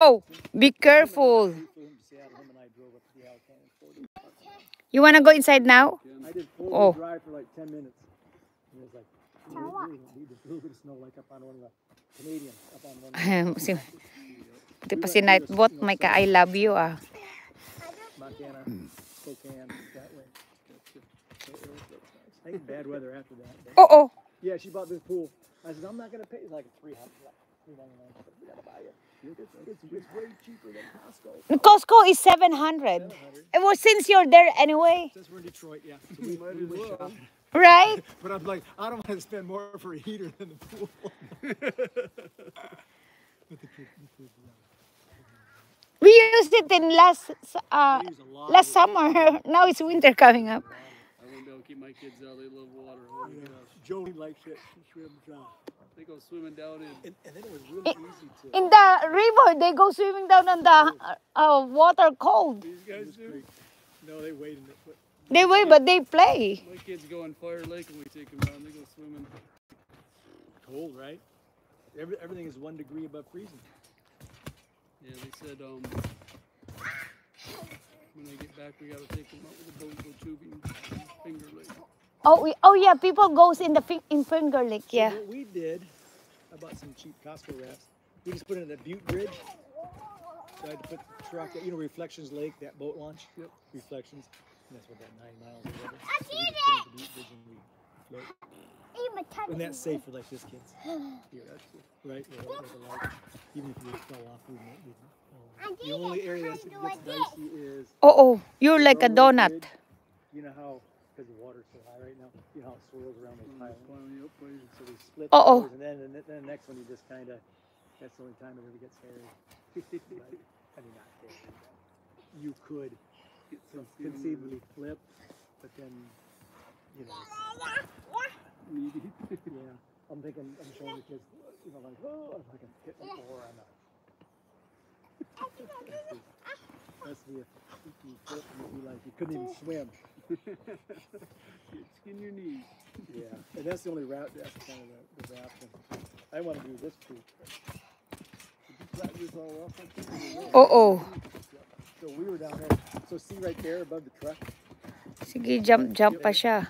Oh, be careful. You want to go inside now? I did Oh. four-wheel drive for like 10 minutes. And it was like, you really don't need a little bit of snow like up on one of the Canadian, up on one of the Buti pa si Nightbot, may ka-I love you ah. Montana, Spokane, that way. So it was nice. I think bad weather after that. But Oo. yeah, she bought this pool. I said, I'm not going to pay. It's like $300, $399. We got to buy it. It's way cheaper than Costco. Costco is 700. Well, since you're there anyway. Since we're in Detroit, yeah. So we went shopping. Right? But I'm like, I don't want to spend more for a heater than the pool. But the kids, We used it in last summer. Now it's winter coming up. I won't be able to keep my kids out. They love water. Oh my gosh. Joey likes it. She swims. They go swimming down in. And then it was really easy to. In the river, they go swimming down on the water cold. These guys do. No, they wait in it. They wait, but they play. My kids go in Fire Lake and we take them down. They go swimming. Cold, right? Everything is 1 degree above freezing. Yeah, they said when I get back, we got to take them out with a boat, go tubing, Finger Lake. Oh yeah, people goes in in Finger Lake, yeah. So what we did, I bought some cheap Costco wraps. We just put it in the Butte Bridge. So I had to put the truck, Reflections Lake, that boat launch. Yep. Reflections. And that's what, that 9 miles or whatever. So we just put it in the Butte Bridge and we float. And that's safe for like this kids. Here, right? Even if you fell off, we the only area that gets dicey is. Oh, you're like a donut. Bridge. You know how, because the water's so high right now, you know how it swirls around those islands. So we split those, and then the next one you just kind of, that's the only time it ever gets hairy. I mean, not hairy. You could conceivably flip, but then, you know. Yeah, I'm showing the kids, you know, like, oh, I'm like a hit the floor on that. That's the if you flip, you'd be like, you couldn't even swim. Skin your knees. Yeah, and that's the only route, that's kind of the option. I want to do this too. Did you practice all off? Oh. So we were down there, so see right there above the truck? Sige, jump pa siya.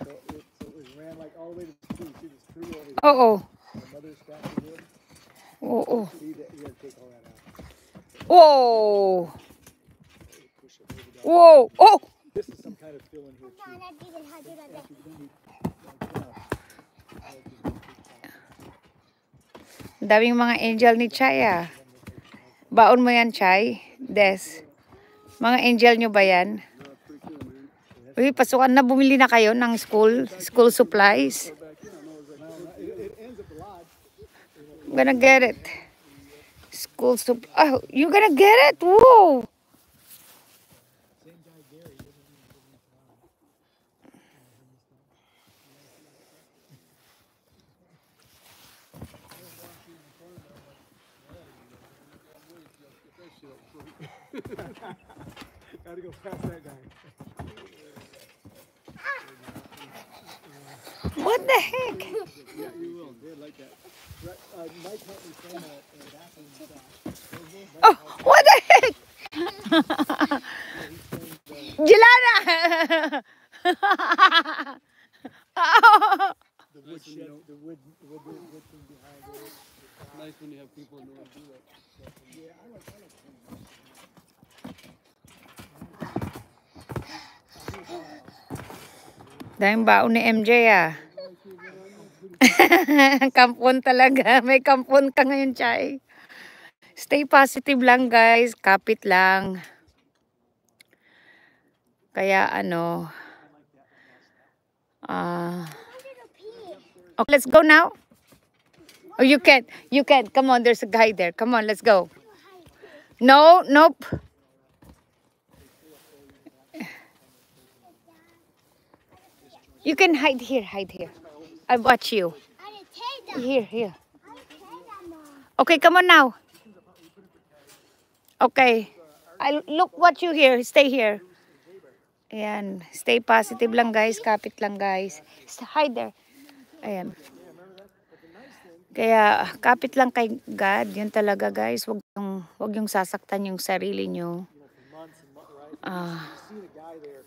So it ran like all the way to the tree. See this tree over there? Oo. The mother's statue wood? Oo. See that, you gotta take all that out. Whoa. Push it over down. Whoa. Oh. This is some kind of fill in here too. Daming mga angel ni Chay ah. Baon mo yan, Chay? Des. Mga angel nyo ba yan? Uy, pasukan na. Bumili na kayo ng school supplies. I'm gonna get it. School supplies. Oh, you gonna get it? Whoa. Gotta go past that guy. What the heck? Yeah, you will. They like that. Mike helped me film a bathroom stuff. Oh, what the heck? Jelana! The wood shed, the wood thing behind it. Nice when you have people who know how to do that. Yeah, I like Daming baon ni MJ ah. Kampon talaga. May kampon ka ngayon, Chay. Stay positive lang, guys. Kapit lang. Kaya ano. Okay, let's go now. Oh, you can. You can. Come on, there's a guy there. Come on, let's go. No, nope. You can hide here, hide here. I watch you. Here. Okay, come on now. Okay. I look what you here. Stay here. Ayan. Stay positive lang, guys. Kapit lang, guys. Hide there. Ayan. Kaya kapit lang kay God, yun talaga guys. Wag yung sasaktan yung sarili nyo. for months and months, right? Ah, You've seen a guy there